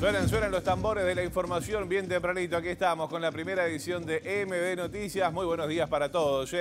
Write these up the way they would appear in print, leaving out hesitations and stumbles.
Suenan los tambores de la información bien tempranito. Aquí estamos con la primera edición de MB Noticias. Muy buenos días para todos.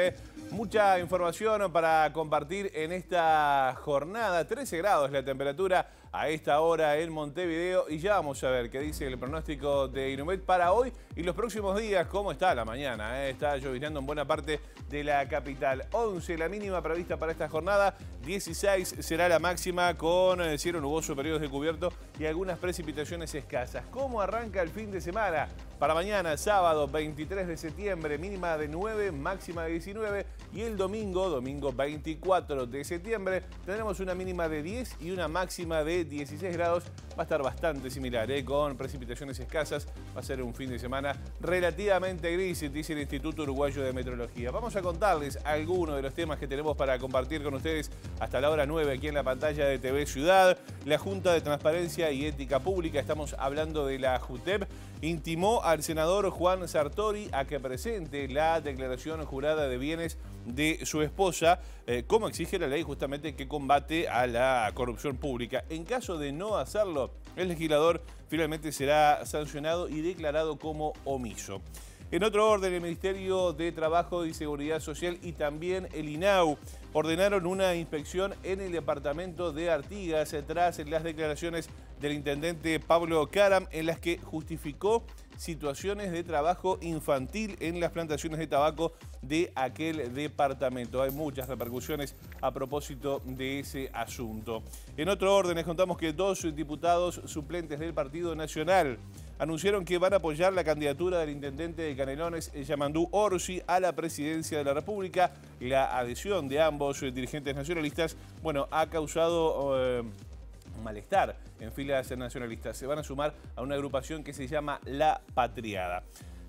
Mucha información para compartir en esta jornada. 13 grados la temperatura a esta hora en Montevideo. Y ya vamos a ver qué dice el pronóstico de Inumet para hoy y los próximos días. ¿Cómo está la mañana? Está lloviznando en buena parte de la capital. 11 la mínima prevista para esta jornada. 16 será la máxima con cielo nuboso, periodos de cubierto y algunas precipitaciones escasas. ¿Cómo arranca el fin de semana? Para mañana, sábado 23 de septiembre, mínima de 9, máxima de 19. Y el domingo 24 de septiembre, tendremos una mínima de 10 y una máxima de 16 grados. Va a estar bastante similar, con precipitaciones escasas. Va a ser un fin de semana relativamente gris, dice el Instituto Uruguayo de Meteorología. Vamos a contarles algunos de los temas que tenemos para compartir con ustedes hasta la hora 9 aquí en la pantalla de TV Ciudad. La Junta de Transparencia y Ética Pública, estamos hablando de la JUTEP, intimó al senador Juan Sartori a que presente la declaración jurada de bienes de su esposa, como exige la ley justamente que combate a la corrupción pública. En caso de no hacerlo, el legislador finalmente será sancionado y declarado como omiso. En otro orden, el Ministerio de Trabajo y Seguridad Social y también el INAU ordenaron una inspección en el departamento de Artigas tras las declaraciones del intendente Pablo Caram, en las que justificó situaciones de trabajo infantil en las plantaciones de tabaco de aquel departamento. Hay muchas repercusiones a propósito de ese asunto. En otro orden, les contamos que 2 diputados suplentes del Partido Nacional anunciaron que van a apoyar la candidatura del intendente de Canelones, Yamandú Orsi, a la presidencia de la República. La adhesión de ambos dirigentes nacionalistas, ha causado malestar en filas nacionalistas. Se van a sumar a una agrupación que se llama La Patriada.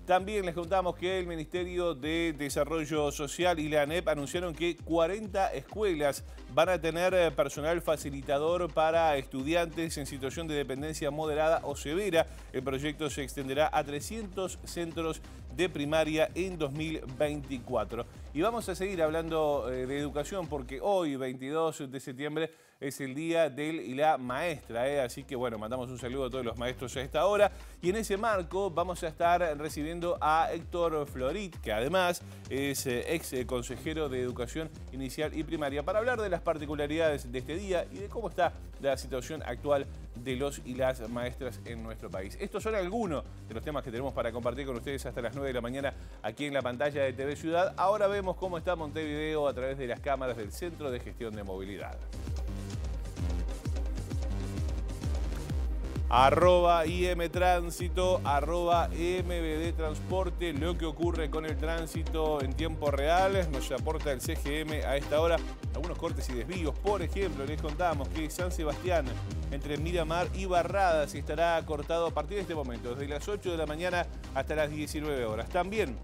También les contamos que el Ministerio de Desarrollo Social y la ANEP anunciaron que 40 escuelas van a tener personal facilitador para estudiantes en situación de dependencia moderada o severa. El proyecto se extenderá a 300 centros de primaria en 2024. Y vamos a seguir hablando de educación porque hoy, 22 de septiembre, es el día del y la maestra. Así que mandamos un saludo a todos los maestros a esta hora. Y en ese marco vamos a estar recibiendo a Héctor Florit, que además es ex consejero de Educación Inicial y Primaria, para hablar de las particularidades de este día y de cómo está la situación actual de los y las maestras en nuestro país. Estos son algunos de los temas que tenemos para compartir con ustedes hasta las 9 de la mañana aquí en la pantalla de TV Ciudad. Ahora vemos cómo está Montevideo a través de las cámaras del Centro de Gestión de Movilidad. @IM Tránsito, @MBD Transporte, lo que ocurre con el tránsito en tiempo real. Nos aporta el CGM a esta hora algunos cortes y desvíos. Por ejemplo, les contamos que San Sebastián, entre Miramar y Barradas, estará cortado a partir de este momento, desde las 8 de la mañana hasta las 19 horas. También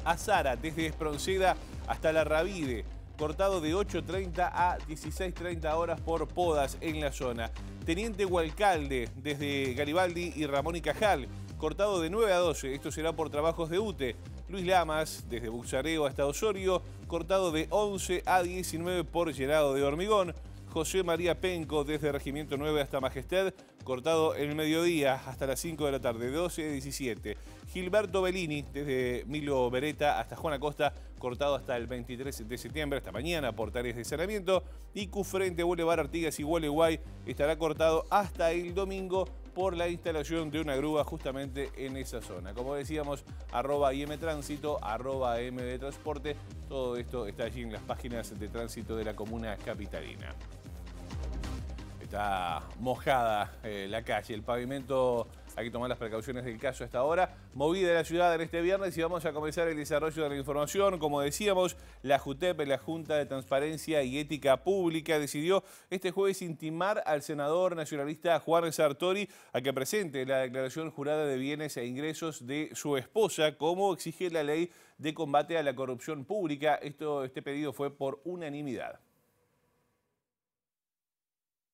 Azara, desde Espronceda hasta La Ravide, cortado de 8:30 a 16:30 horas por podas en la zona. Teniente Hualcalde, desde Garibaldi y Ramón y Cajal, cortado de 9 a 12, esto será por trabajos de UTE. Luis Lamas, desde Buxareo hasta Osorio, cortado de 11 a 19 por llenado de hormigón. José María Penco, desde Regimiento 9 hasta Majestad, cortado en el mediodía hasta las 5 de la tarde, 12 a 17. Gilberto Bellini, desde Milo Beretta hasta Juan Acosta, cortado hasta el 23 de septiembre, hasta mañana, por tareas de saneamiento. Y Cufrente, Boulevard Artigas y Gualeguay estará cortado hasta el domingo por la instalación de una grúa justamente en esa zona. Como decíamos, @IM Tránsito, @MD Transporte, todo esto está allí en las páginas de tránsito de la comuna capitalina. Está mojada la calle, el pavimento, hay que tomar las precauciones del caso a esta hora. Movida la ciudad en este viernes y vamos a comenzar el desarrollo de la información. Como decíamos, la JUTEP, la Junta de Transparencia y Ética Pública, decidió este jueves intimar al senador nacionalista Juan Sartori a que presente la declaración jurada de bienes e ingresos de su esposa, como exige la ley de combate a la corrupción pública. Este pedido fue por unanimidad.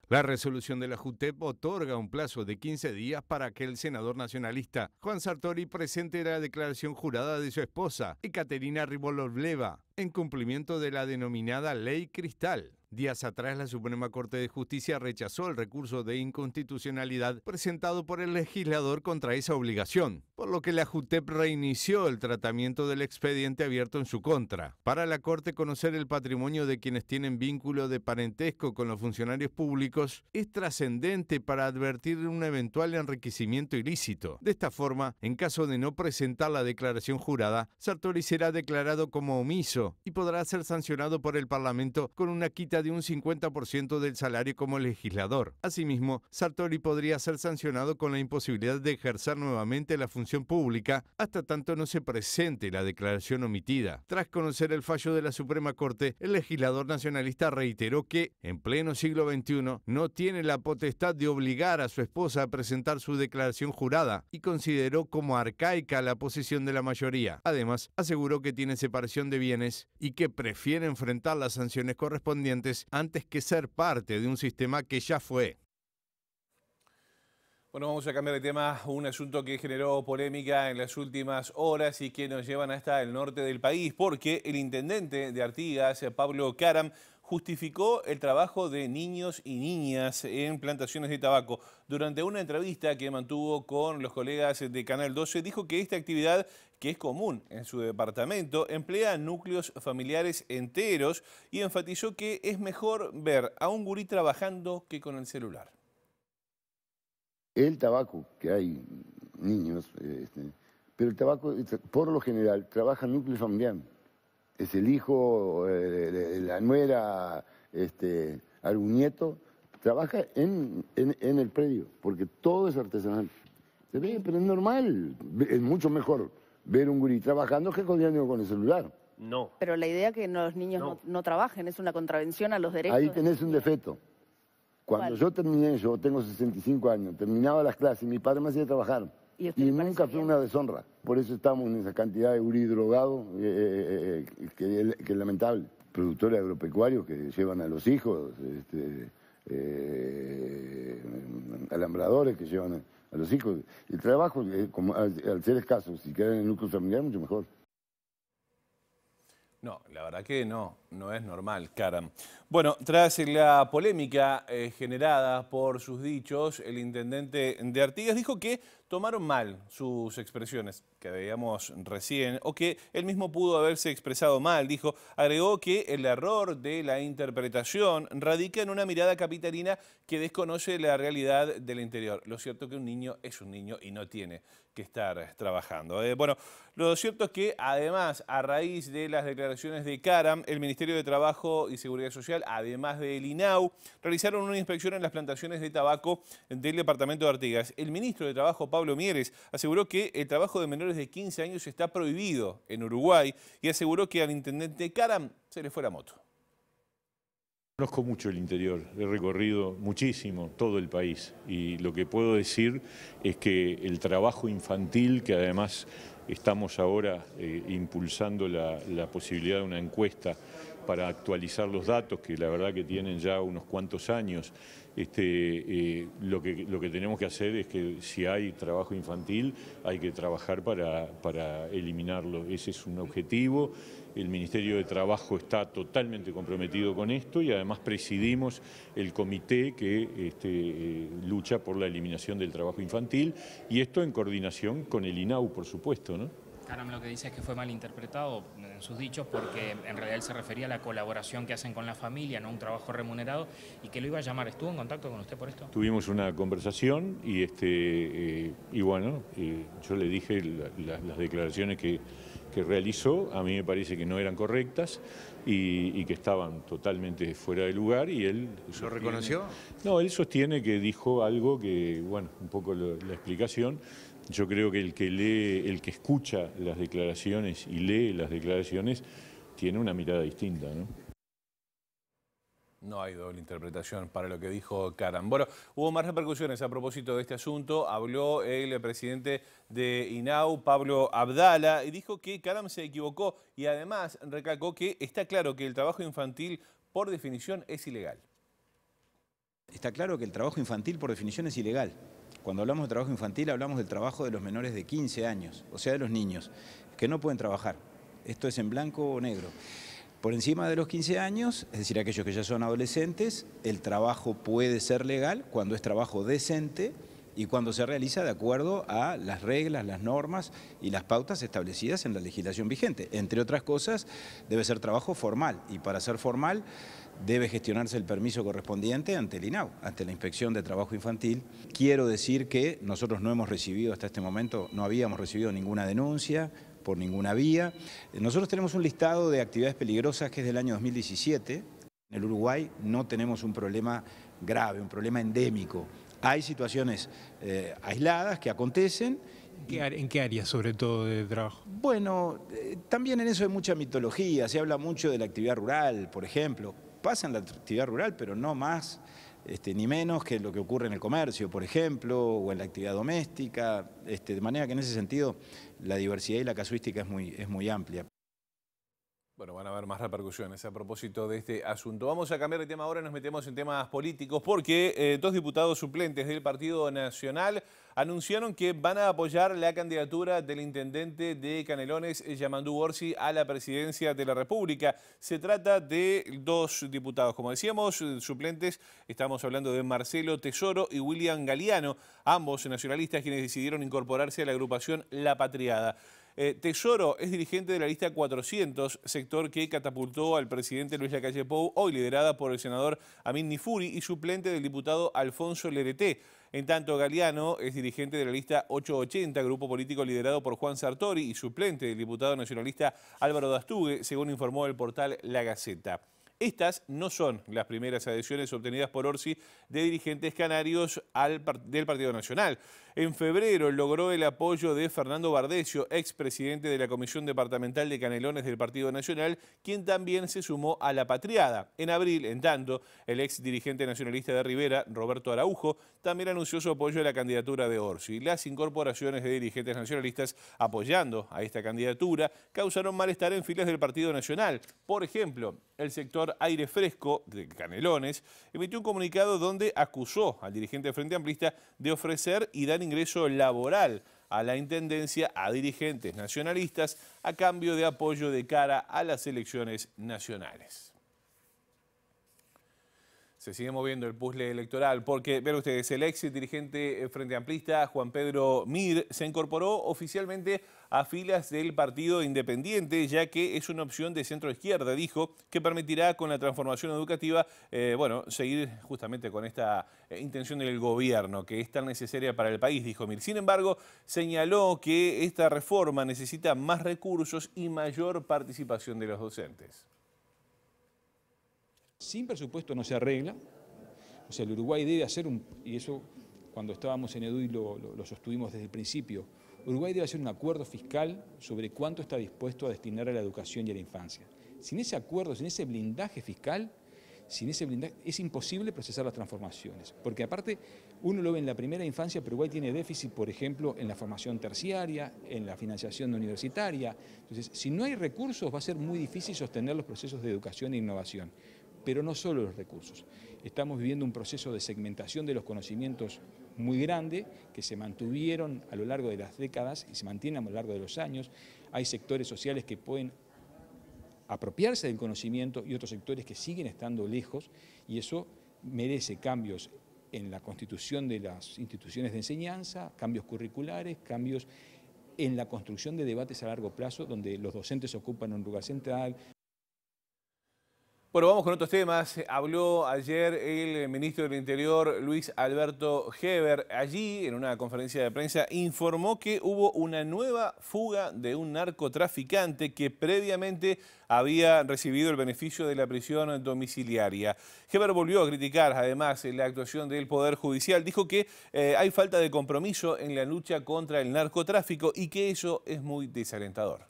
La resolución de la JUTEP otorga un plazo de 15 días para que el senador nacionalista Juan Sartori presente la declaración jurada de su esposa, Ekaterina Ribolovleva, en cumplimiento de la denominada Ley Cristal. Días atrás, la Suprema Corte de Justicia rechazó el recurso de inconstitucionalidad presentado por el legislador contra esa obligación, por lo que la JUTEP reinició el tratamiento del expediente abierto en su contra. Para la Corte, conocer el patrimonio de quienes tienen vínculo de parentesco con los funcionarios públicos es trascendente para advertir de un eventual enriquecimiento ilícito. De esta forma, en caso de no presentar la declaración jurada, Sartori será declarado como omiso y podrá ser sancionado por el Parlamento con una quita de un 50% del salario como legislador. Asimismo, Sartori podría ser sancionado con la imposibilidad de ejercer nuevamente la función pública hasta tanto no se presente la declaración omitida. Tras conocer el fallo de la Suprema Corte, el legislador nacionalista reiteró que, en pleno siglo XXI, no tiene la potestad de obligar a su esposa a presentar su declaración jurada y consideró como arcaica la posición de la mayoría. Además, aseguró que tiene separación de bienes y que prefiere enfrentar las sanciones correspondientes antes que ser parte de un sistema que ya fue. Bueno, vamos a cambiar de tema, un asunto que generó polémica en las últimas horas y que nos llevan hasta el norte del país, porque el intendente de Artigas, Pablo Caram, justificó el trabajo de niños y niñas en plantaciones de tabaco. Durante una entrevista que mantuvo con los colegas de Canal 12, dijo que esta actividad, que es común en su departamento, emplea núcleos familiares enteros y enfatizó que es mejor ver a un gurí trabajando que con el celular. El tabaco, que hay niños, pero el tabaco, por lo general, trabaja en núcleo familiar. Es el hijo, la nuera, algún nieto, trabaja en el predio, porque todo es artesanal. Se ve, pero es normal, es mucho mejor ver un gurí trabajando que con el celular. No. Pero la idea que los niños no trabajen es una contravención a los derechos. Ahí tenés un defecto. Cuando yo terminé, yo tengo 65 años, terminaba las clases, mi padre me hacía trabajar. Y nunca fue una deshonra. Por eso estamos en esa cantidad de gurí drogados que es lamentable. Productores agropecuarios que llevan a los hijos, alambradores que llevan a los hijos. El trabajo, como al ser escaso, si quedan en el núcleo familiar, mucho mejor. No, la verdad que no es normal, Caram. Bueno, tras la polémica generada por sus dichos, el intendente de Artigas dijo que tomaron mal sus expresiones, que veíamos recién, o que él mismo pudo haberse expresado mal. Dijo, agregó que el error de la interpretación radica en una mirada capitalina que desconoce la realidad del interior. Lo cierto es que un niño es un niño y no tiene que estar trabajando. Bueno, lo cierto es que además, a raíz de las declaraciones de Caram, el Ministerio de Trabajo y Seguridad Social, además del INAU, realizaron una inspección en las plantaciones de tabaco del departamento de Artigas. El ministro de Trabajo, Pablo Mieres, aseguró que el trabajo de menores de 15 años está prohibido en Uruguay y aseguró que al intendente Caram se le fue la moto. Conozco mucho el interior, he recorrido muchísimo todo el país y lo que puedo decir es que el trabajo infantil, que además estamos ahora impulsando la posibilidad de una encuesta para actualizar los datos, que la verdad que tienen ya unos cuantos años, lo que tenemos que hacer es que si hay trabajo infantil hay que trabajar para eliminarlo. Ese es un objetivo. El Ministerio de Trabajo está totalmente comprometido con esto y además presidimos el comité que lucha por la eliminación del trabajo infantil y esto en coordinación con el INAU, por supuesto, ¿no? Caram lo que dice es que fue malinterpretado en sus dichos porque en realidad él se refería a la colaboración que hacen con la familia, no un trabajo remunerado, y que lo iba a llamar. ¿Estuvo en contacto con usted por esto? Tuvimos una conversación y bueno, yo le dije las declaraciones que realizó, a mí me parece que no eran correctas y que estaban totalmente fuera de lugar y él... ¿Lo reconoció? No, él sostiene que dijo algo que, bueno, un poco la explicación. Yo creo que el que escucha las declaraciones y lee las declaraciones tiene una mirada distinta, ¿no? No hay doble interpretación para lo que dijo Caram. Bueno, hubo más repercusiones a propósito de este asunto. Habló el presidente de INAU, Pablo Abdala, y dijo que Caram se equivocó y además recalcó que está claro que el trabajo infantil por definición es ilegal. Está claro que el trabajo infantil por definición es ilegal. Cuando hablamos de trabajo infantil hablamos del trabajo de los menores de 15 años, o sea de los niños, que no pueden trabajar. Esto es en blanco o negro. Por encima de los 15 años, es decir, aquellos que ya son adolescentes, el trabajo puede ser legal cuando es trabajo decente y cuando se realiza de acuerdo a las reglas, las normas y las pautas establecidas en la legislación vigente. Entre otras cosas, debe ser trabajo formal y para ser formal debe gestionarse el permiso correspondiente ante el INAU, ante la Inspección de Trabajo Infantil. Quiero decir que nosotros no hemos recibido hasta este momento, no habíamos recibido ninguna denuncia por ninguna vía. Nosotros tenemos un listado de actividades peligrosas que es del año 2017. En el Uruguay no tenemos un problema grave, un problema endémico. Hay situaciones aisladas que acontecen. ¿En qué áreas sobre todo de trabajo? Bueno, también en eso hay mucha mitología, se habla mucho de la actividad rural, por ejemplo. Pasa en la actividad rural, pero no más ni menos que lo que ocurre en el comercio, por ejemplo, o en la actividad doméstica, de manera que en ese sentido la diversidad y la casuística es muy amplia. Bueno, van a haber más repercusiones a propósito de este asunto. Vamos a cambiar de tema ahora, nos metemos en temas políticos porque dos diputados suplentes del Partido Nacional anunciaron que van a apoyar la candidatura del intendente de Canelones, Yamandú Orsi, a la presidencia de la República. Se trata de dos diputados, como decíamos, suplentes. Estamos hablando de Marcelo Tesoro y William Galiano, ambos nacionalistas quienes decidieron incorporarse a la agrupación La Patriada. Tesoro es dirigente de la lista 400, sector que catapultó al presidente Luis Lacalle Pou, hoy liderada por el senador Amin Nifuri, y suplente del diputado Alfonso Lereté. En tanto, Galiano es dirigente de la lista 880, grupo político liderado por Juan Sartori, y suplente del diputado nacionalista Álvaro Dastugue, según informó el portal La Gaceta. Estas no son las primeras adhesiones obtenidas por Orsi de dirigentes canarios del Partido Nacional. En febrero logró el apoyo de Fernando Bardesio, expresidente de la Comisión Departamental de Canelones del Partido Nacional, quien también se sumó a La Patriada. En abril, en tanto, el ex dirigente nacionalista de Rivera, Roberto Araujo, también anunció su apoyo a la candidatura de Orsi. Las incorporaciones de dirigentes nacionalistas apoyando a esta candidatura causaron malestar en filas del Partido Nacional. Por ejemplo, el sector Aire Fresco de Canelones emitió un comunicado donde acusó al dirigente Frente Amplista de ofrecer y dar ingreso laboral a la intendencia a dirigentes nacionalistas a cambio de apoyo de cara a las elecciones nacionales. Se sigue moviendo el puzzle electoral porque, vean ustedes, el ex dirigente Frente Amplista, Juan Pedro Mir, se incorporó oficialmente a filas del Partido Independiente, ya que es una opción de centro-izquierda, dijo, que permitirá con la transformación educativa, seguir justamente con esta intención del gobierno, que es tan necesaria para el país, dijo Mir. Sin embargo, señaló que esta reforma necesita más recursos y mayor participación de los docentes. Sin presupuesto no se arregla, o sea, el Uruguay debe hacer y eso cuando estábamos en EDUI lo sostuvimos desde el principio, Uruguay debe hacer un acuerdo fiscal sobre cuánto está dispuesto a destinar a la educación y a la infancia. Sin ese acuerdo, sin ese blindaje fiscal, es imposible procesar las transformaciones, porque aparte uno lo ve en la primera infancia, pero Uruguay tiene déficit, por ejemplo, en la formación terciaria, en la financiación universitaria. Entonces, si no hay recursos va a ser muy difícil sostener los procesos de educación e innovación. Pero no solo los recursos. Estamos viviendo un proceso de segmentación de los conocimientos muy grande que se mantuvieron a lo largo de las décadas y se mantienen a lo largo de los años. Hay sectores sociales que pueden apropiarse del conocimiento y otros sectores que siguen estando lejos y eso merece cambios en la constitución de las instituciones de enseñanza, cambios curriculares, cambios en la construcción de debates a largo plazo donde los docentes ocupan un lugar central. Bueno, vamos con otros temas. Habló ayer el ministro del Interior, Luis Alberto Heber. Allí, en una conferencia de prensa, informó que hubo una nueva fuga de un narcotraficante que previamente había recibido el beneficio de la prisión domiciliaria. Heber volvió a criticar, además, la actuación del Poder Judicial. Dijo que hay falta de compromiso en la lucha contra el narcotráfico y que eso es muy desalentador.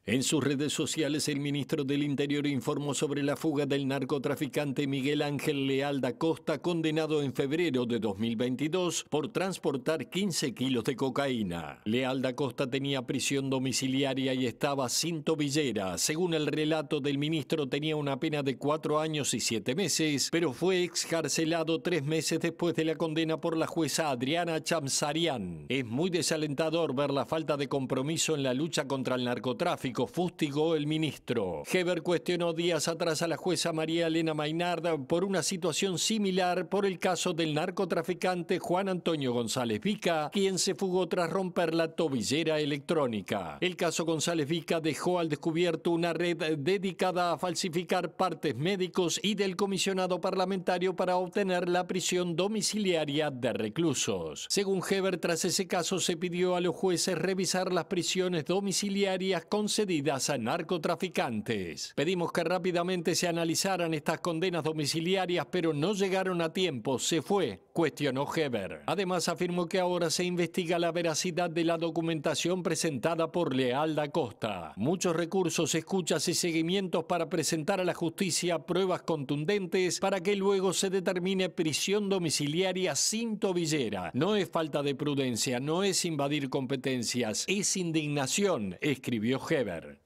En sus redes sociales, el ministro del Interior informó sobre la fuga del narcotraficante Miguel Ángel Leal da Costa, condenado en febrero de 2022 por transportar 15 kilos de cocaína. Leal da Costa tenía prisión domiciliaria y estaba sin tobillera. Según el relato del ministro, tenía una pena de 4 años y 7 meses, pero fue excarcelado 3 meses después de la condena por la jueza Adriana Chamsarian. Es muy desalentador ver la falta de compromiso en la lucha contra el narcotráfico, político, fustigó el ministro. Heber cuestionó días atrás a la jueza María Elena Maynard por una situación similar por el caso del narcotraficante Juan Antonio González Vica, quien se fugó tras romper la tobillera electrónica. El caso González Vica dejó al descubierto una red dedicada a falsificar partes médicos y del comisionado parlamentario para obtener la prisión domiciliaria de reclusos. Según Heber, tras ese caso se pidió a los jueces revisar las prisiones domiciliarias concedidas a narcotraficantes. Pedimos que rápidamente se analizaran estas condenas domiciliarias, pero no llegaron a tiempo. Se fue, cuestionó Heber. Además, afirmó que ahora se investiga la veracidad de la documentación presentada por Leal da Costa. Muchos recursos, escuchas y seguimientos para presentar a la justicia pruebas contundentes para que luego se determine prisión domiciliaria sin tobillera. No es falta de prudencia, no es invadir competencias, es indignación, escribió Heber.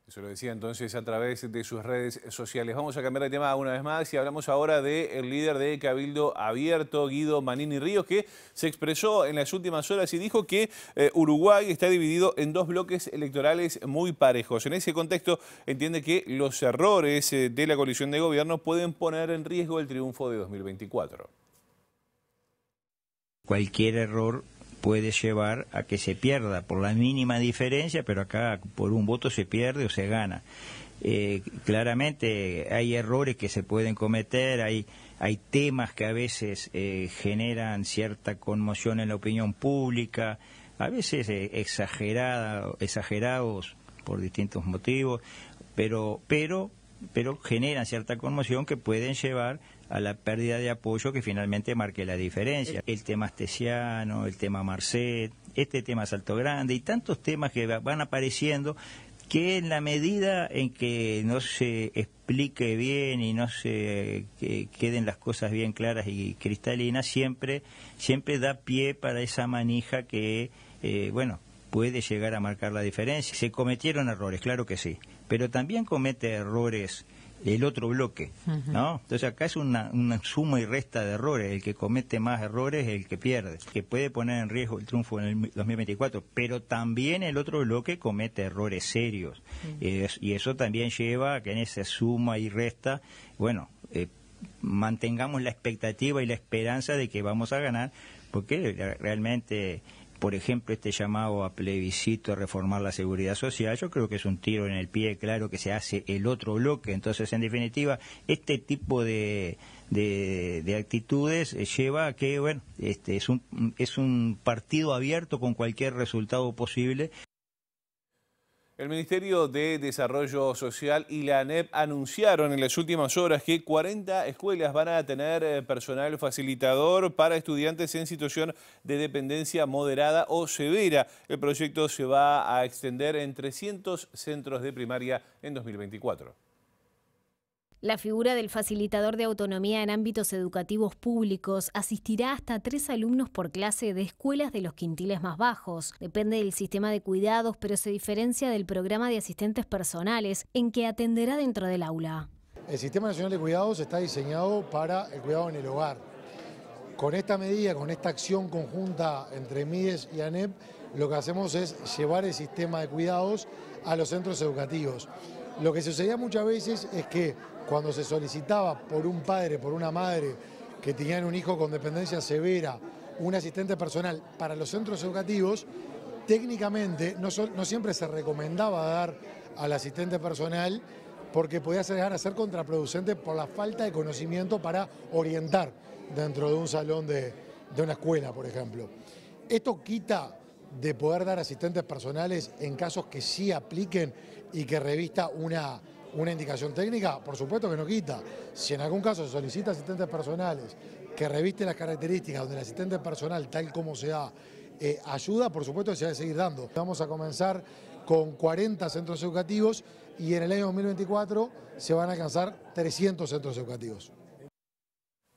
Eso lo decía entonces a través de sus redes sociales. Vamos a cambiar de tema una vez más y hablamos ahora del líder de Cabildo Abierto, Guido Manini Ríos, que se expresó en las últimas horas y dijo que Uruguay está dividido en dos bloques electorales muy parejos. En ese contexto entiende que los errores de la coalición de gobierno pueden poner en riesgo el triunfo de 2024. Cualquier error puede llevar a que se pierda por la mínima diferencia, pero acá por un voto se pierde o se gana. Claramente hay errores que se pueden cometer, hay temas que a veces generan cierta conmoción en la opinión pública, a veces exagerados por distintos motivos, pero generan cierta conmoción que pueden llevar a la pérdida de apoyo que finalmente marque la diferencia. El tema Astesiano, el tema Marcet, este tema Salto Grande y tantos temas que van apareciendo que en la medida en que no se explique bien y no se queden las cosas bien claras y cristalinas, siempre da pie para esa manija que, puede llegar a marcar la diferencia. Se cometieron errores, claro que sí, pero también comete errores el otro bloque, ¿no? Entonces acá es una suma y resta de errores. El que comete más errores es el que pierde, que puede poner en riesgo el triunfo en el 2024, pero también el otro bloque comete errores serios. Y eso también lleva a que en esa suma y resta, mantengamos la expectativa y la esperanza de que vamos a ganar, porque realmente, por ejemplo, este llamado a plebiscito a reformar la seguridad social, yo creo que es un tiro en el pie, claro, que se hace el otro bloque. Entonces, en definitiva, este tipo de actitudes lleva a que, es un partido abierto con cualquier resultado posible. El Ministerio de Desarrollo Social y la ANEP anunciaron en las últimas horas que 40 escuelas van a tener personal facilitador para estudiantes en situación de dependencia moderada o severa. El proyecto se va a extender en 300 centros de primaria en 2024. La figura del facilitador de autonomía en ámbitos educativos públicos asistirá hasta 3 alumnos por clase de escuelas de los quintiles más bajos. Depende del sistema de cuidados, pero se diferencia del programa de asistentes personales en que atenderá dentro del aula. El Sistema Nacional de Cuidados está diseñado para el cuidado en el hogar. Con esta medida, con esta acción conjunta entre MIDES y ANEP, lo que hacemos es llevar el sistema de cuidados a los centros educativos. Lo que sucedía muchas veces es que cuando se solicitaba por un padre, por una madre que tenían un hijo con dependencia severa, un asistente personal para los centros educativos, técnicamente no siempre se recomendaba dar al asistente personal porque podía llegar a ser contraproducente por la falta de conocimiento para orientar dentro de un salón de una escuela, por ejemplo. Esto quita de poder dar asistentes personales en casos que sí apliquen y que revista una indicación técnica, por supuesto que no quita. Si en algún caso se solicita asistentes personales que revisten las características donde el asistente personal, tal como se da, ayuda, por supuesto que se va a seguir dando. Vamos a comenzar con 40 centros educativos y en el año 2024 se van a alcanzar 300 centros educativos.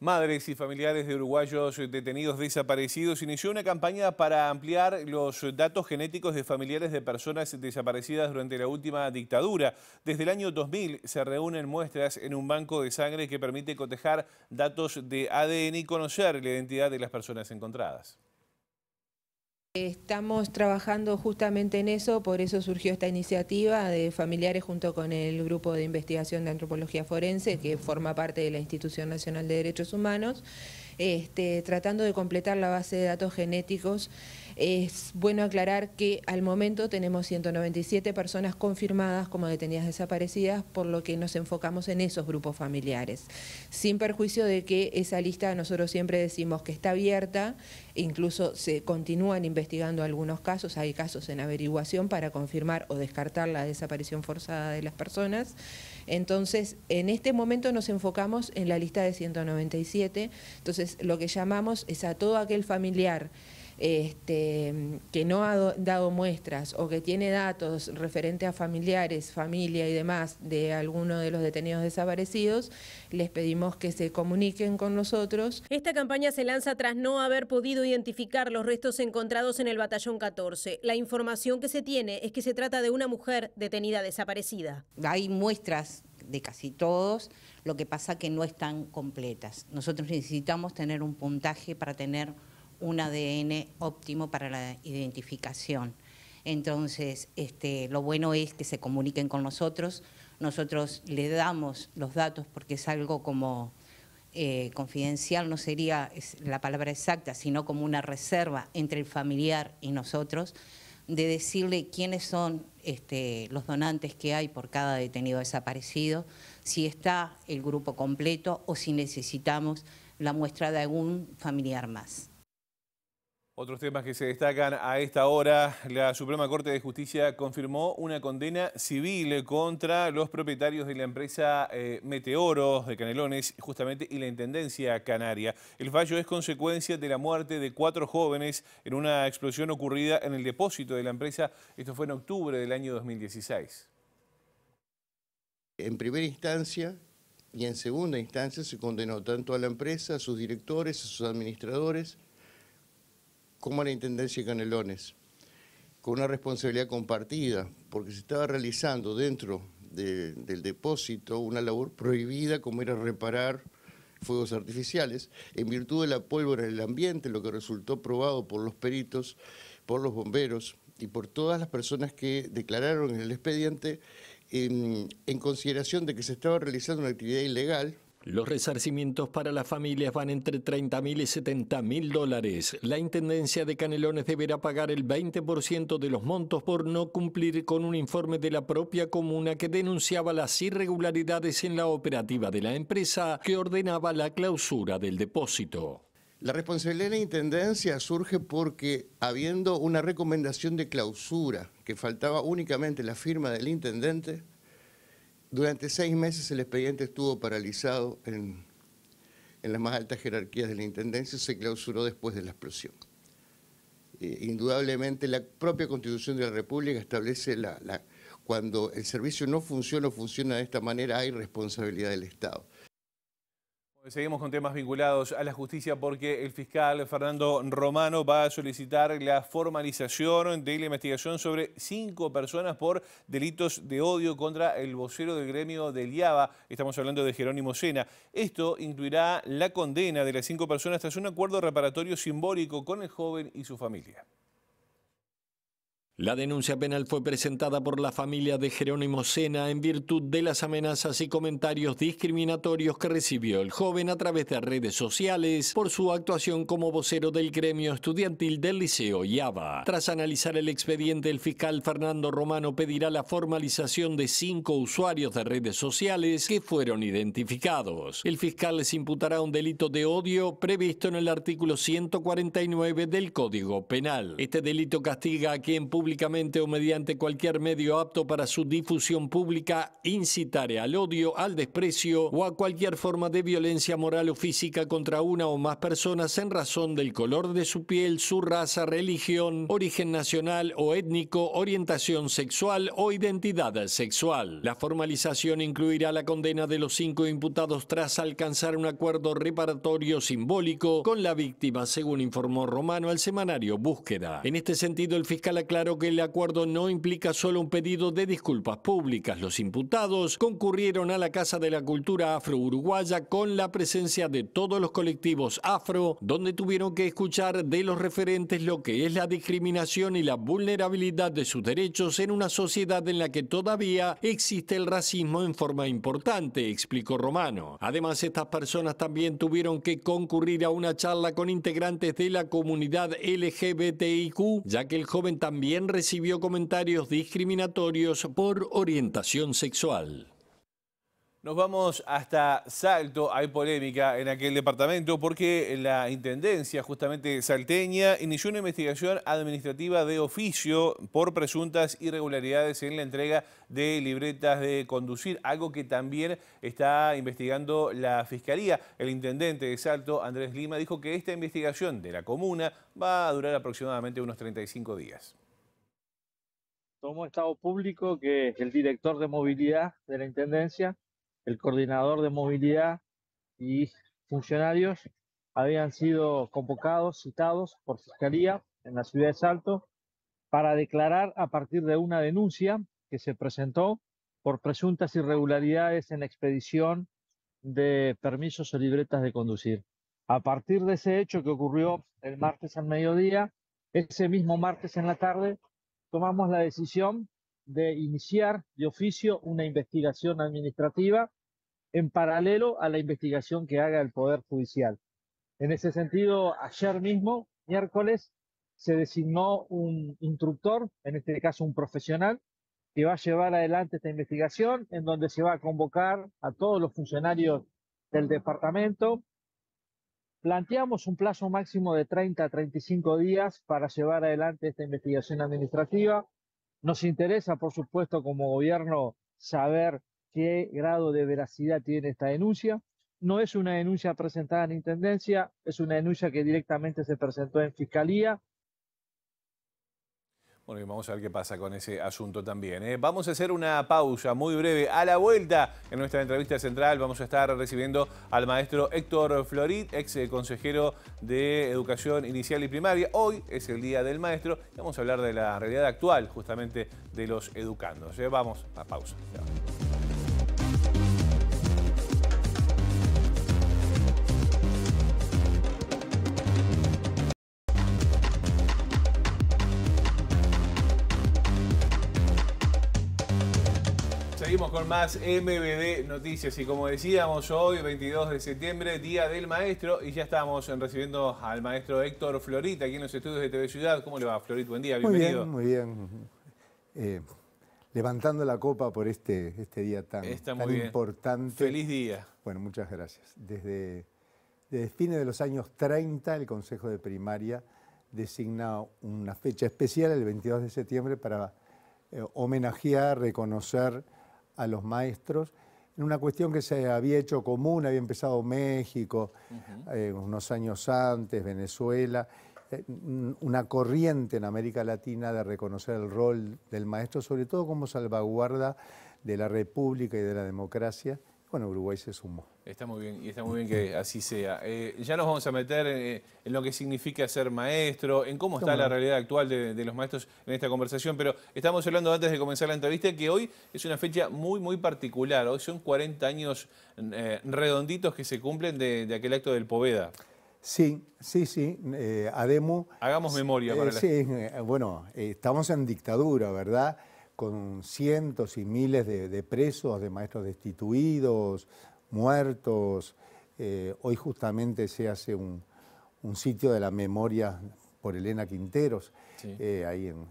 Madres y familiares de uruguayos detenidos desaparecidos inició una campaña para ampliar los datos genéticos de familiares de personas desaparecidas durante la última dictadura. Desde el año 2000 se reúnen muestras en un banco de sangre que permite cotejar datos de ADN y conocer la identidad de las personas encontradas. Estamos trabajando justamente en eso, por eso surgió esta iniciativa de familiares junto con el Grupo de Investigación de Antropología Forense, que forma parte de la Institución Nacional de Derechos Humanos, tratando de completar la base de datos genéticos. Es bueno aclarar que al momento tenemos 197 personas confirmadas como detenidas desaparecidas, por lo que nos enfocamos en esos grupos familiares. Sin perjuicio de que esa lista nosotros siempre decimos que está abierta, incluso se continúan investigando algunos casos, hay casos en averiguación para confirmar o descartar la desaparición forzada de las personas. Entonces, en este momento nos enfocamos en la lista de 197, entonces lo que llamamos es a todo aquel familiar que no ha dado muestras o que tiene datos referente a familiares, familia y demás de alguno de los detenidos desaparecidos, les pedimos que se comuniquen con nosotros. Esta campaña se lanza tras no haber podido identificar los restos encontrados en el Batallón 14. La información que se tiene es que se trata de una mujer detenida desaparecida. Hay muestras de casi todos, lo que pasa que no están completas. Nosotros necesitamos tener un puntaje para tener un ADN óptimo para la identificación. Entonces, lo bueno es que se comuniquen con nosotros le damos los datos porque es algo como confidencial, no sería la palabra exacta, sino como una reserva entre el familiar y nosotros, de decirle quiénes son los donantes que hay por cada detenido desaparecido, si está el grupo completo o si necesitamos la muestra de algún familiar más. Otros temas que se destacan a esta hora: la Suprema Corte de Justicia confirmó una condena civil contra los propietarios de la empresa Meteoro de Canelones justamente y la Intendencia Canaria. El fallo es consecuencia de la muerte de 4 jóvenes en una explosión ocurrida en el depósito de la empresa. Esto fue en octubre del año 2016. En primera instancia y en segunda instancia se condenó tanto a la empresa, a sus directores, a sus administradores, como a la Intendencia de Canelones, con una responsabilidad compartida, porque se estaba realizando dentro del depósito una labor prohibida, como era reparar fuegos artificiales, en virtud de la pólvora en el ambiente, lo que resultó probado por los peritos, por los bomberos y por todas las personas que declararon en el expediente en consideración de que se estaba realizando una actividad ilegal. Los resarcimientos para las familias van entre $30.000 y $70.000. La Intendencia de Canelones deberá pagar el 20% de los montos por no cumplir con un informe de la propia comuna que denunciaba las irregularidades en la operativa de la empresa que ordenaba la clausura del depósito. La responsabilidad de la Intendencia surge porque, habiendo una recomendación de clausura que faltaba únicamente la firma del intendente, durante 6 meses el expediente estuvo paralizado en las más altas jerarquías de la Intendencia, se clausuró después de la explosión. Indudablemente la propia Constitución de la República establece cuando el servicio no funciona o funciona de esta manera, hay responsabilidad del Estado. Seguimos con temas vinculados a la justicia porque el fiscal Fernando Romano va a solicitar la formalización de la investigación sobre 5 personas por delitos de odio contra el vocero del gremio del IABA. Estamos hablando de Jerónimo Sena. Esto incluirá la condena de las 5 personas tras un acuerdo reparatorio simbólico con el joven y su familia. La denuncia penal fue presentada por la familia de Jerónimo Sena en virtud de las amenazas y comentarios discriminatorios que recibió el joven a través de redes sociales por su actuación como vocero del gremio estudiantil del Liceo IABA. Tras analizar el expediente, el fiscal Fernando Romano pedirá la formalización de 5 usuarios de redes sociales que fueron identificados. El fiscal les imputará un delito de odio previsto en el artículo 149 del Código Penal. Este delito castiga a quien públicamente o mediante cualquier medio apto para su difusión pública incitare al odio, al desprecio o a cualquier forma de violencia moral o física contra una o más personas en razón del color de su piel, su raza, religión, origen nacional o étnico, orientación sexual o identidad sexual. La formalización incluirá la condena de los 5 imputados tras alcanzar un acuerdo reparatorio simbólico con la víctima, según informó Romano al semanario Búsqueda. En este sentido, el fiscal aclaró reiteró que el acuerdo no implica solo un pedido de disculpas públicas. Los imputados concurrieron a la Casa de la Cultura Afro-Uruguaya con la presencia de todos los colectivos afro, donde tuvieron que escuchar de los referentes lo que es la discriminación y la vulnerabilidad de sus derechos en una sociedad en la que todavía existe el racismo en forma importante, explicó Romano. Además, estas personas también tuvieron que concurrir a una charla con integrantes de la comunidad LGBTIQ, ya que el joven también recibió comentarios discriminatorios por orientación sexual. Nos vamos hasta Salto. Hay polémica en aquel departamento porque la Intendencia justamente salteña inició una investigación administrativa de oficio por presuntas irregularidades en la entrega de libretas de conducir, algo que también está investigando la Fiscalía. El intendente de Salto, Andrés Lima, dijo que esta investigación de la comuna va a durar aproximadamente unos 35 días. Tomó estado público que el director de movilidad de la Intendencia, el coordinador de movilidad y funcionarios habían sido convocados, citados por Fiscalía en la ciudad de Salto para declarar a partir de una denuncia que se presentó por presuntas irregularidades en la expedición de permisos o libretas de conducir. A partir de ese hecho que ocurrió el martes al mediodía, ese mismo martes en la tarde, tomamos la decisión de iniciar de oficio una investigación administrativa en paralelo a la investigación que haga el Poder Judicial. En ese sentido, ayer mismo, miércoles, se designó un instructor, en este caso un profesional, que va a llevar adelante esta investigación, en donde se va a convocar a todos los funcionarios del departamento. Planteamos un plazo máximo de 30 a 35 días para llevar adelante esta investigación administrativa. Nos interesa, por supuesto, como gobierno, saber qué grado de veracidad tiene esta denuncia. No es una denuncia presentada en Intendencia, es una denuncia que directamente se presentó en Fiscalía. Bueno, y vamos a ver qué pasa con ese asunto también, ¿eh? Vamos a hacer una pausa muy breve. A la vuelta, en nuestra entrevista central, vamos a estar recibiendo al maestro Héctor Florit, ex consejero de Educación Inicial y Primaria. Hoy es el Día del Maestro y vamos a hablar de la realidad actual, justamente, de los educandos, ¿eh? Vamos a pausa. Seguimos con más MBD Noticias y como decíamos, hoy 22 de septiembre, Día del Maestro, y ya estamos recibiendo al maestro Héctor Florit aquí en los estudios de TV Ciudad. ¿Cómo le va, Florit? Buen día, bienvenido. Muy bien. Levantando la copa por este día tan importante. Feliz día. Bueno, muchas gracias. Desde fines de los años 30, el Consejo de Primaria designa una fecha especial, el 22 de septiembre, para homenajear, reconocer a los maestros, en una cuestión que se había hecho común, había empezado México, unos años antes, Venezuela, una corriente en América Latina de reconocer el rol del maestro, sobre todo como salvaguarda de la República y de la democracia. Bueno, Uruguay se sumó. Está muy bien, y está muy bien que así sea. Ya nos vamos a meter en lo que significa ser maestro, en cómo está la realidad actual de los maestros en esta conversación, pero estamos hablando antes de comenzar la entrevista que hoy es una fecha muy particular. Hoy son 40 años redonditos que se cumplen de aquel acto del Poveda. Sí. ADEMU... Hagamos memoria para Sí, bueno, estamos en dictadura, ¿verdad?, con cientos y miles de presos, de maestros destituidos, muertos. Hoy justamente se hace un sitio de la memoria por Elena Quinteros, sí, ahí en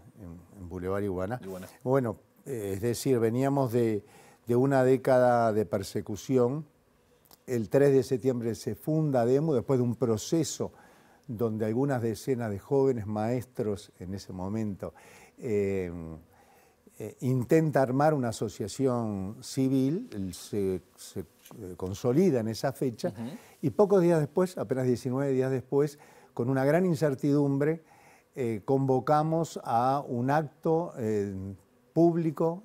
Boulevard Iguana. Bueno, es decir, veníamos de una década de persecución. El 3 de septiembre se funda ADEMU después de un proceso donde algunas decenas de jóvenes maestros en ese momento intenta armar una asociación civil, se consolida en esa fecha, y pocos días después, apenas 19 días después, con una gran incertidumbre, convocamos a un acto público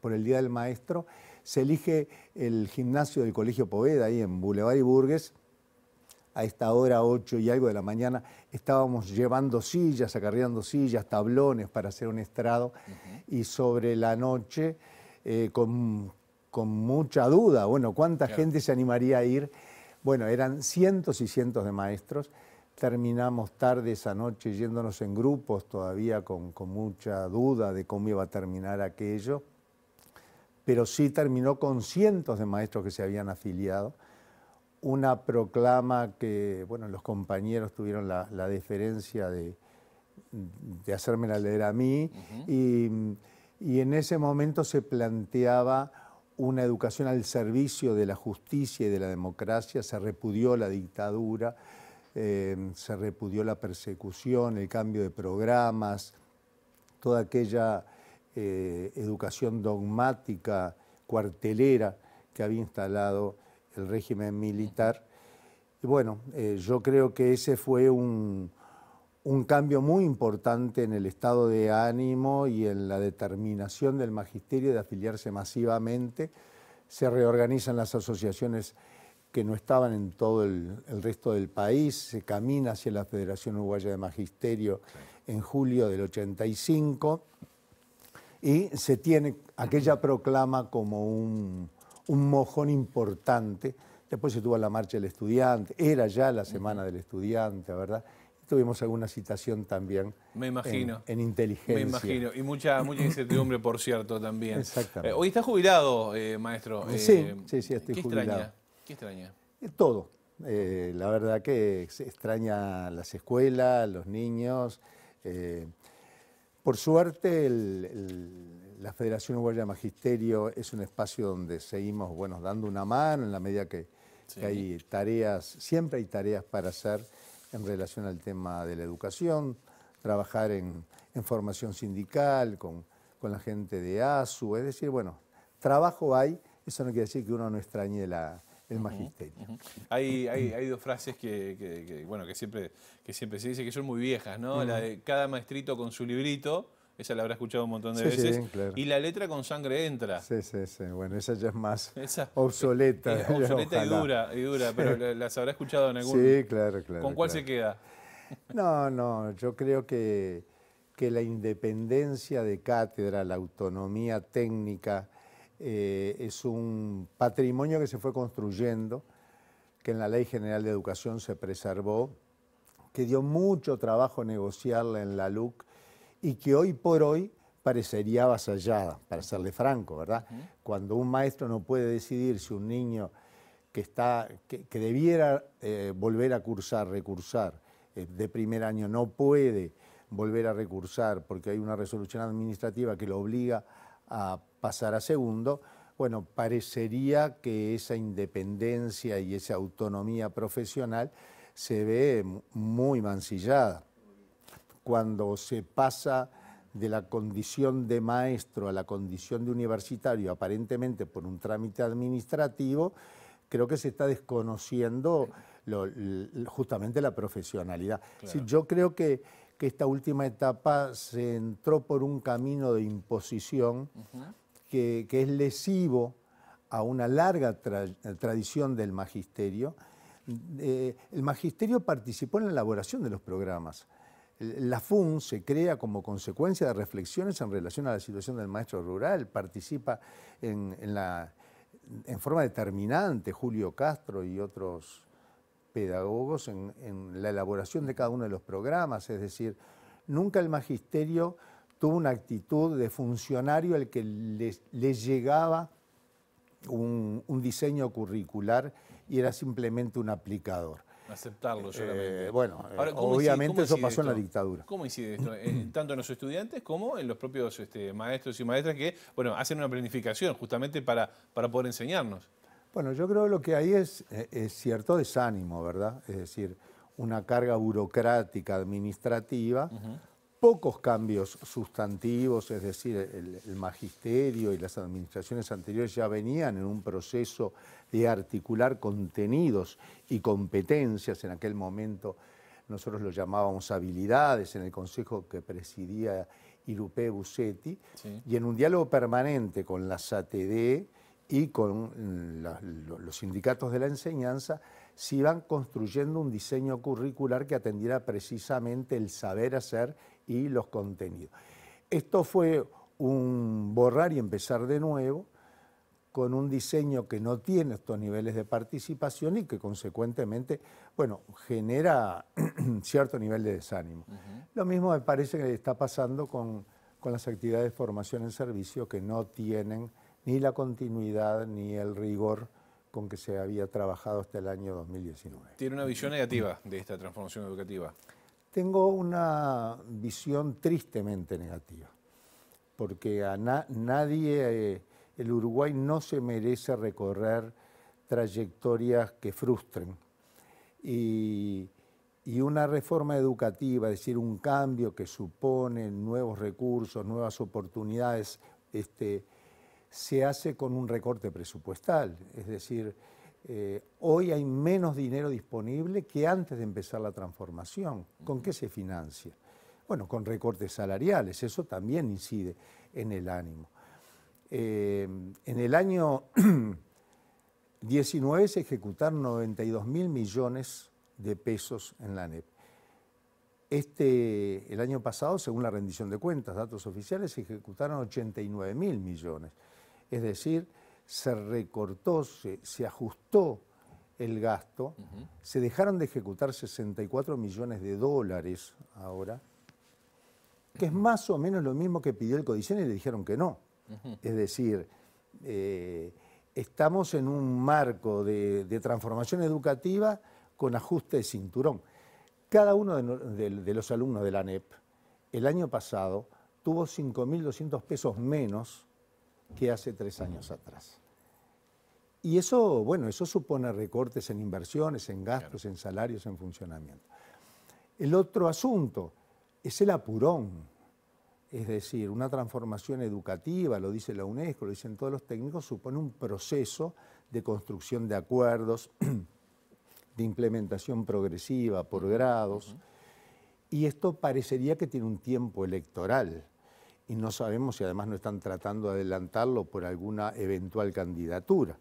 por el Día del Maestro. Se elige el gimnasio del Colegio Poveda, ahí en Boulevard y Burgues, a esta hora, 8 y algo de la mañana, estábamos llevando sillas, acarreando sillas, tablones para hacer un estrado, y sobre la noche, con mucha duda, bueno, ¿cuánta gente se animaría a ir? Bueno, eran cientos y cientos de maestros. Terminamos tarde esa noche yéndonos en grupos todavía con mucha duda de cómo iba a terminar aquello, pero sí terminó con cientos de maestros que se habían afiliado. Una proclama que, bueno, los compañeros tuvieron la deferencia de hacérmela leer a mí, y en ese momento se planteaba una educación al servicio de la justicia y de la democracia. Se repudió la dictadura, se repudió la persecución, el cambio de programas, toda aquella educación dogmática, cuartelera que había instalado el régimen militar. Y bueno, yo creo que ese fue un cambio muy importante en el estado de ánimo y en la determinación del magisterio de afiliarse masivamente. Se reorganizan las asociaciones que no estaban en todo el resto del país, se camina hacia la Federación Uruguaya de Magisterio en julio del 85, y se tiene aquella proclama como un mojón importante. Después se tuvo la Marcha del Estudiante, era ya la Semana del Estudiante, ¿verdad? Tuvimos alguna citación también. Me imagino. En inteligencia. Me imagino. Y mucha incertidumbre, por cierto, también. Exactamente. Hoy está jubilado, maestro. Sí, estoy jubilado. ¿Qué extraña? Todo. La verdad que se extraña las escuelas, los niños. Por suerte, la Federación Uruguaya de Magisterio es un espacio donde seguimos, bueno, dando una mano en la medida que hay tareas, siempre hay tareas para hacer en relación al tema de la educación, trabajar en formación sindical, con la gente de ASU, es decir, bueno, trabajo hay, eso no quiere decir que uno no extrañe el magisterio. Hay dos frases que siempre se dice que son muy viejas, ¿no? La de cada maestrito con su librito, esa la habrá escuchado un montón de veces, claro. Y la letra con sangre entra. Sí, bueno, esa ya es más obsoleta. Obsoleta y dura, pero las habrá escuchado en algún... Sí, claro. ¿Con cuál se queda? No, yo creo que la independencia de cátedra, la autonomía técnica, es un patrimonio que se fue construyendo, que en la Ley General de Educación se preservó, que dio mucho trabajo negociarla en la LUC y que hoy por hoy parecería avasallada, para serle franco, ¿verdad? Cuando un maestro no puede decidir si un niño que debiera volver a recursar de primer año, no puede volver a recursar porque hay una resolución administrativa que lo obliga a pasar a segundo, bueno, parecería que esa independencia y esa autonomía profesional se ve muy mancillada. Cuando se pasa de la condición de maestro a la condición de universitario, aparentemente por un trámite administrativo, creo que se está desconociendo justamente la profesionalidad. Claro. Sí, yo creo que esta última etapa se entró por un camino de imposición que es lesivo a una larga tradición del magisterio. El magisterio participó en la elaboración de los programas. La FUN se crea como consecuencia de reflexiones en relación a la situación del maestro rural, participa en forma determinante Julio Castro y otros pedagogos en la elaboración de cada uno de los programas, es decir, nunca el magisterio tuvo una actitud de funcionario al que les llegaba un diseño curricular y era simplemente un aplicador. Aceptarlo solamente. Ahora, obviamente eso pasó en la dictadura. ¿Cómo incide esto? Tanto en los estudiantes como en los propios maestros y maestras que hacen una planificación justamente para poder enseñarnos. Bueno, yo creo que lo que hay es cierto desánimo, ¿verdad? Es decir, una carga burocrática, administrativa, pocos cambios sustantivos, es decir, el magisterio y las administraciones anteriores ya venían en un proceso de articular contenidos y competencias. En aquel momento nosotros lo llamábamos habilidades en el consejo que presidía Irupé Busetti, y en un diálogo permanente con la SATD y con los sindicatos de la enseñanza se iban construyendo un diseño curricular que atendiera precisamente el saber hacer y los contenidos. Esto fue un borrar y empezar de nuevo, con un diseño que no tiene estos niveles de participación y que consecuentemente, bueno, genera cierto nivel de desánimo. Lo mismo me parece que está pasando con las actividades de formación en servicio, que no tienen ni la continuidad ni el rigor con que se había trabajado hasta el año 2019. ¿Tiene una visión negativa de esta transformación educativa? Tengo una visión tristemente negativa, porque a nadie... el Uruguay no se merece recorrer trayectorias que frustren. Y una reforma educativa, es decir, un cambio que supone nuevos recursos, nuevas oportunidades, se hace con un recorte presupuestal. Es decir, hoy hay menos dinero disponible que antes de empezar la transformación. ¿Con qué se financia? Bueno, con recortes salariales, eso también incide en el ánimo. En el año 19 se ejecutaron 92.000 millones de pesos en la ANEP. El año pasado, según la rendición de cuentas, datos oficiales, se ejecutaron 89.000 millones. Es decir, se recortó, se ajustó el gasto, se dejaron de ejecutar 64 millones de dólares ahora, que es más o menos lo mismo que pidió el Codicen y le dijeron que no. Es decir, estamos en un marco de transformación educativa con ajuste de cinturón. Cada uno de los alumnos de la ANEP el año pasado tuvo 5.200 pesos menos que hace 3 años atrás. Y eso, bueno, eso supone recortes en inversiones, en gastos, en salarios, en funcionamiento. El otro asunto es el apurón. Es decir, una transformación educativa, lo dice la UNESCO, lo dicen todos los técnicos, supone un proceso de construcción de acuerdos, de implementación progresiva por grados, y esto parecería que tiene un tiempo electoral, y no sabemos si además no están tratando de adelantarlo por alguna eventual candidatura.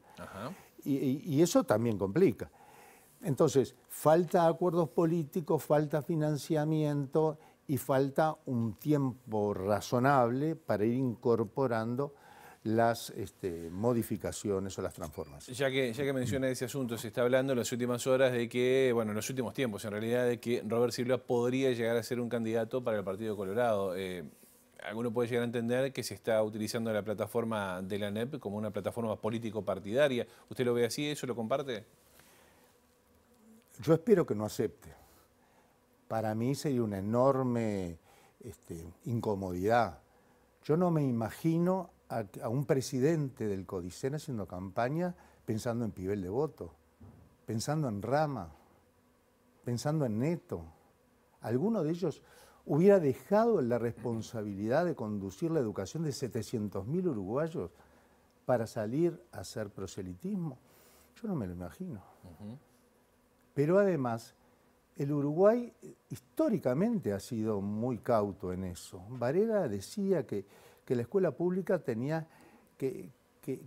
Y eso también complica. Entonces, falta acuerdos políticos, falta financiamiento, y falta un tiempo razonable para ir incorporando las modificaciones o las transformaciones. Ya que menciona ese asunto, se está hablando en las últimas horas de que, bueno, en los últimos tiempos en realidad, de que Robert Silva podría llegar a ser un candidato para el Partido Colorado. Alguno puede llegar a entender que se está utilizando la plataforma de la ANEP como una plataforma político-partidaria. ¿Usted lo ve así? ¿Eso lo comparte? Yo espero que no acepte. Para mí sería una enorme incomodidad. Yo no me imagino a un presidente del Codicen haciendo campaña pensando en Pibel Devoto, pensando en Rama, pensando en Neto. Alguno de ellos hubiera dejado la responsabilidad de conducir la educación de 700.000 uruguayos para salir a hacer proselitismo. Yo no me lo imagino. Pero además, el Uruguay históricamente ha sido muy cauto en eso. Varela decía que la escuela pública tenía que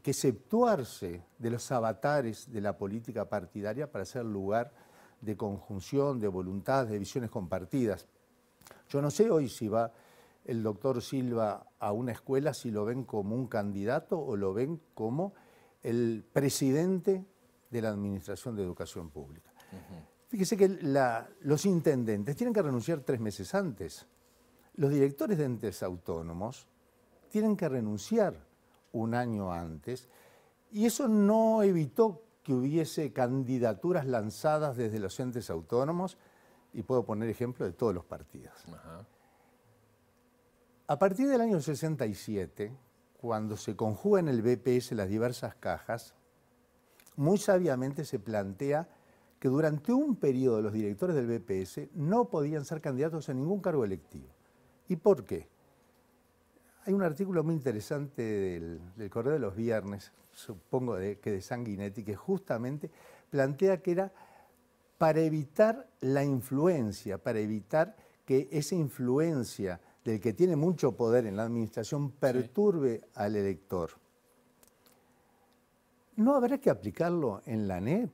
exceptuarse de los avatares de la política partidaria para ser lugar de conjunción, de voluntades, de visiones compartidas. Yo no sé hoy si va el doctor Silva a una escuela, si lo ven como un candidato o lo ven como el presidente de la Administración de Educación Pública. Fíjese que los intendentes tienen que renunciar 3 meses antes. Los directores de entes autónomos tienen que renunciar 1 año antes, y eso no evitó que hubiese candidaturas lanzadas desde los entes autónomos, y puedo poner ejemplo de todos los partidos. A partir del año 67, cuando se conjugan en el BPS las diversas cajas, muy sabiamente se plantea que durante un periodo los directores del BPS no podían ser candidatos a ningún cargo electivo. ¿Y por qué? Hay un artículo muy interesante del Correo de los Viernes, supongo que de Sanguinetti, que justamente plantea que era para evitar la influencia, para evitar que esa influencia del que tiene mucho poder en la administración perturbe al elector. ¿No habrá que aplicarlo en la ANEP?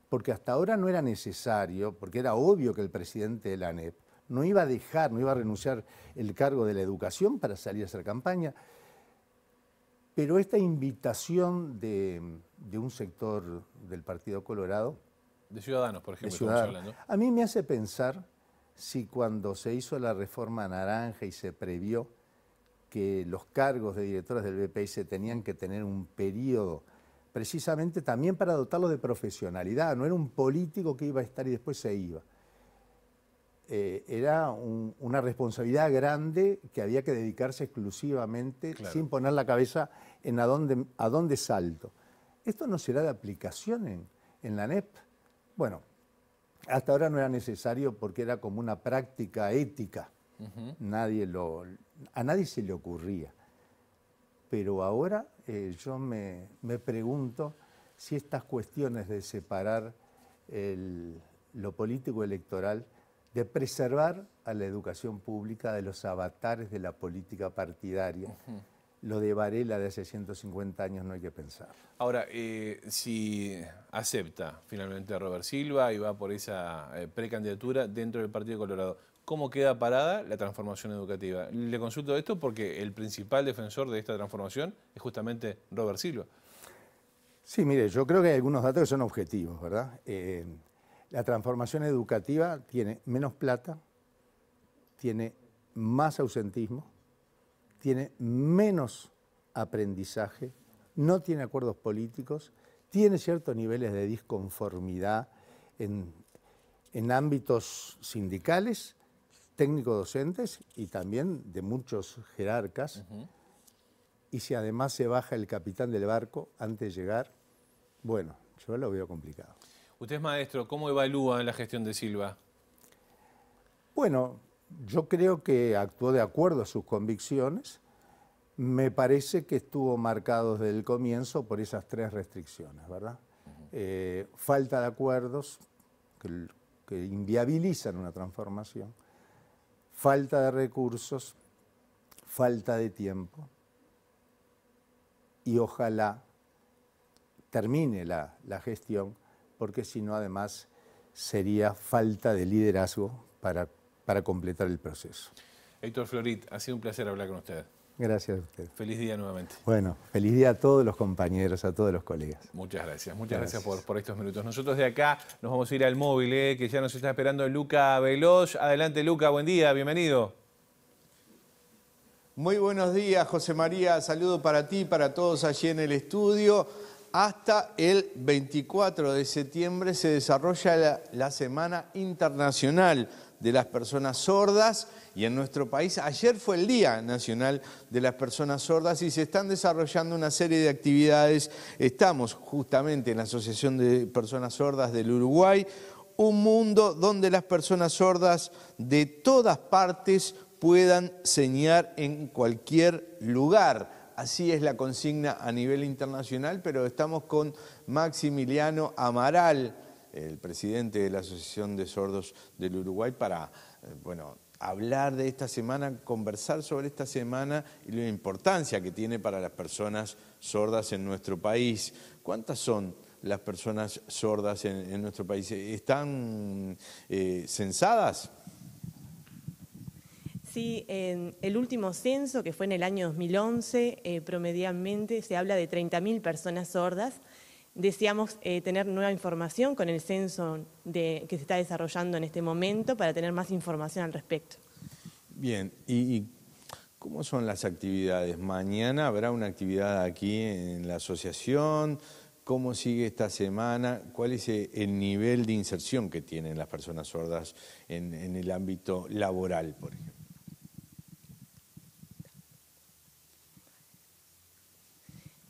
porque hasta ahora no era necesario, porque era obvio que el presidente de la ANEP no iba a dejar, no iba a renunciar el cargo de la educación para salir a hacer campaña, pero esta invitación de un sector del Partido Colorado, de Ciudadanos, por ejemplo, Ciudadanos, estamos hablando, a mí me hace pensar si cuando se hizo la reforma naranja y se previó que los cargos de directores del BPS tenían que tener un periodo precisamente también para dotarlo de profesionalidad, no era un político que iba a estar y después se iba. Era una responsabilidad grande que había que dedicarse exclusivamente, claro, sin poner la cabeza en a dónde salto. ¿Esto no será de aplicación en la ANEP? Bueno, hasta ahora no era necesario porque era como una práctica ética. A nadie se le ocurría. Pero ahora yo me pregunto si estas cuestiones de separar lo político electoral, de preservar a la educación pública de los avatares de la política partidaria, lo de Varela de hace 150 años no hay que pensar. Ahora, si acepta finalmente a Robert Silva y va por esa precandidatura dentro del Partido Colorado, ¿cómo queda parada la transformación educativa? Le consulto esto porque el principal defensor de esta transformación es justamente Robert Silva. Sí, mire, yo creo que hay algunos datos que son objetivos, ¿verdad? La transformación educativa tiene menos plata, tiene más ausentismo, tiene menos aprendizaje, no tiene acuerdos políticos, tiene ciertos niveles de disconformidad en ámbitos sindicales, técnico-docentes y también de muchos jerarcas. Y si además se baja el capitán del barco antes de llegar, bueno, yo lo veo complicado. Usted es maestro, ¿cómo evalúa la gestión de Silva? Bueno, yo creo que actuó de acuerdo a sus convicciones. Me parece que estuvo marcado desde el comienzo por esas 3 restricciones, ¿verdad? Falta de acuerdos que inviabilizan una transformación, falta de recursos, falta de tiempo y ojalá termine la gestión, porque si no, además, sería falta de liderazgo para completar el proceso. Héctor Florit, ha sido un placer hablar con usted. Gracias a usted. Feliz día nuevamente. Bueno, feliz día a todos los compañeros, a todos los colegas. Muchas gracias por estos minutos. Nosotros de acá nos vamos a ir al móvil, que ya nos está esperando Luca Veloz. Adelante, Luca, buen día, bienvenido. Muy buenos días, José María. Saludo para ti, para todos allí en el estudio. Hasta el 24 de septiembre se desarrolla la Semana Internacional de las Personas Sordas y en nuestro país ayer fue el Día Nacional de las Personas Sordas y se están desarrollando una serie de actividades. Estamos justamente en la Asociación de Personas Sordas del Uruguay, un mundo donde las personas sordas de todas partes puedan señalar en cualquier lugar. Así es la consigna a nivel internacional, pero estamos con Maximiliano Amaral, el presidente de la Asociación de Sordos del Uruguay, para hablar de esta semana, conversar sobre esta semana y la importancia que tiene para las personas sordas en nuestro país. ¿Cuántas son las personas sordas en nuestro país? ¿Están censadas? Sí, en el último censo, que fue en el año 2011, promedialmente se habla de 30.000 personas sordas. Deseamos tener nueva información con el censo que se está desarrollando en este momento para tener más información al respecto. Bien, ¿y cómo son las actividades? ¿Mañana habrá una actividad aquí en la asociación? ¿Cómo sigue esta semana? ¿Cuál es el nivel de inserción que tienen las personas sordas en el ámbito laboral, por ejemplo?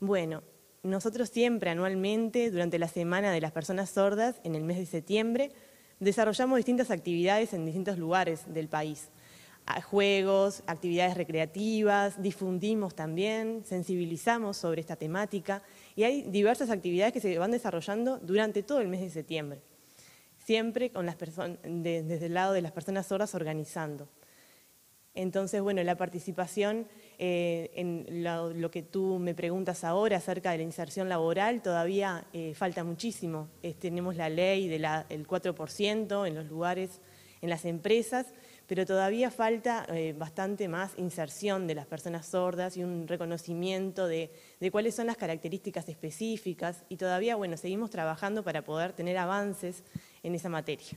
Bueno, nosotros siempre anualmente, durante la Semana de las Personas Sordas, en el mes de septiembre, desarrollamos distintas actividades en distintos lugares del país. Juegos, actividades recreativas, difundimos también, sensibilizamos sobre esta temática y hay diversas actividades que se van desarrollando durante todo el mes de septiembre. Siempre con desde el lado de las personas sordas organizando. Entonces, bueno, la participación en lo que tú me preguntas ahora acerca de la inserción laboral todavía falta muchísimo. Tenemos la ley del 4% en los lugares, en las empresas, pero todavía falta bastante más inserción de las personas sordas y un reconocimiento de cuáles son las características específicas y todavía, bueno, seguimos trabajando para poder tener avances en esa materia.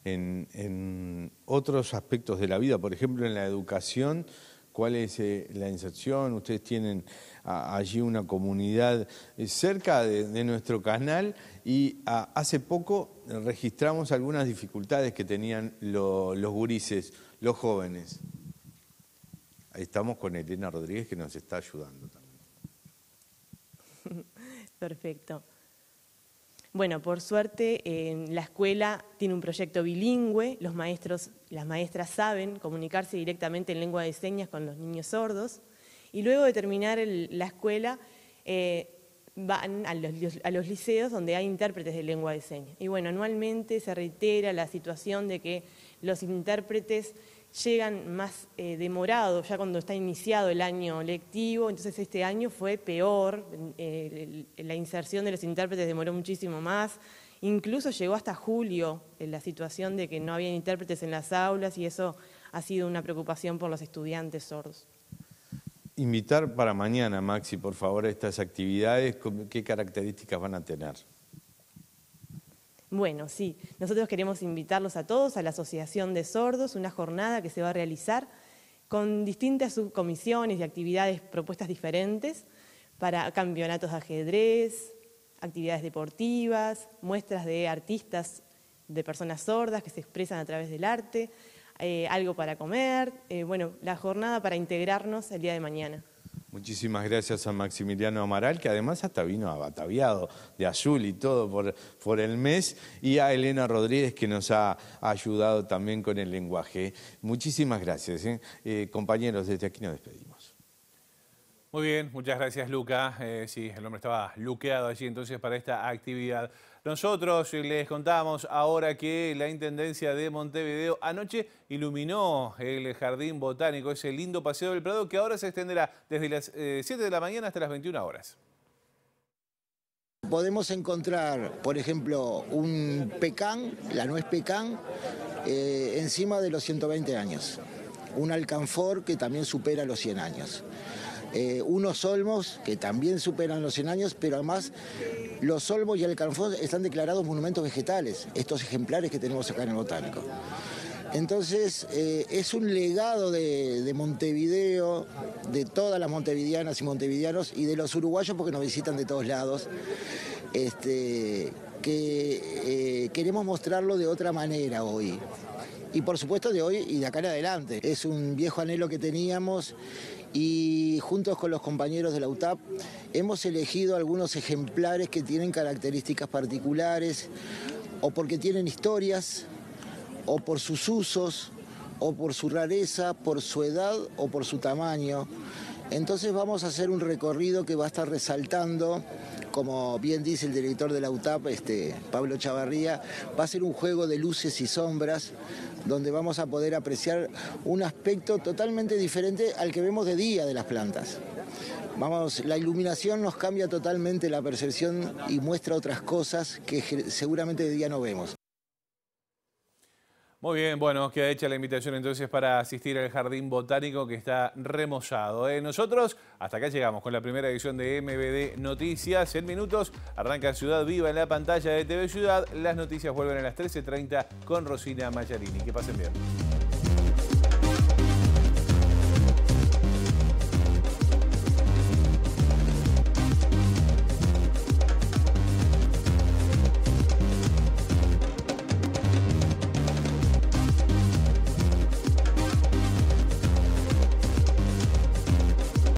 En otros aspectos de la vida, por ejemplo en la educación, ¿cuál es la inserción? Ustedes tienen allí una comunidad cerca de nuestro canal y hace poco registramos algunas dificultades que tenían los gurises, los jóvenes. Ahí estamos con Elena Rodríguez que nos está ayudando también. Perfecto. Bueno, por suerte la escuela tiene un proyecto bilingüe, los maestros, las maestras saben comunicarse directamente en lengua de señas con los niños sordos y luego de terminar la escuela van a los liceos donde hay intérpretes de lengua de señas. Y bueno, anualmente se reitera la situación de que los intérpretes llegan más demorados, ya cuando está iniciado el año lectivo, entonces este año fue peor, la inserción de los intérpretes demoró muchísimo más, incluso llegó hasta julio la situación de que no había intérpretes en las aulas y eso ha sido una preocupación por los estudiantes sordos. Invitar para mañana, Maxi, por favor, a estas actividades, ¿qué características van a tener? Bueno, sí, nosotros queremos invitarlos a todos a la Asociación de Sordos, una jornada que se va a realizar con distintas subcomisiones y actividades propuestas diferentes para campeonatos de ajedrez, actividades deportivas, muestras de artistas, de personas sordas que se expresan a través del arte, algo para comer, bueno, la jornada para integrarnos el día de mañana. Muchísimas gracias a Maximiliano Amaral, que además hasta vino ataviado de azul y todo por el mes, y a Elena Rodríguez, que nos ha ayudado también con el lenguaje. Muchísimas gracias. Compañeros, desde aquí nos despedimos. Muy bien, muchas gracias, Luca. Sí, el hombre estaba luqueado allí entonces para esta actividad. Nosotros les contamos ahora que la Intendencia de Montevideo anoche iluminó el Jardín Botánico, ese lindo paseo del Prado que ahora se extenderá desde las 7 de la mañana hasta las 21 horas. Podemos encontrar, por ejemplo, un pecán, la nuez pecán, encima de los 120 años. Un alcanfor que también supera los 100 años. Unos olmos que también superan los 100 años, pero además los olmos y el alcanfor están declarados monumentos vegetales, estos ejemplares que tenemos acá en el Botánico. Entonces es un legado de Montevideo, de todas las montevideanas y montevideanos y de los uruguayos porque nos visitan de todos lados, que queremos mostrarlo de otra manera hoy. Y por supuesto de hoy y de acá en adelante. Es un viejo anhelo que teníamos y juntos con los compañeros de la UTAP hemos elegido algunos ejemplares que tienen características particulares o porque tienen historias o por sus usos o por su rareza, por su edad o por su tamaño. Entonces vamos a hacer un recorrido que va a estar resaltando, como bien dice el director de la UTAP, Pablo Chavarría, va a ser un juego de luces y sombras donde vamos a poder apreciar un aspecto totalmente diferente al que vemos de día de las plantas. La iluminación nos cambia totalmente la percepción y muestra otras cosas que seguramente de día no vemos. Muy bien, bueno, queda hecha la invitación entonces para asistir al Jardín Botánico que está remozado. Nosotros hasta acá llegamos con la primera edición de MBD Noticias. En minutos arranca Ciudad Viva en la pantalla de TV Ciudad. Las noticias vuelven a las 13:30 con Rosina Mayarini. Que pasen bien.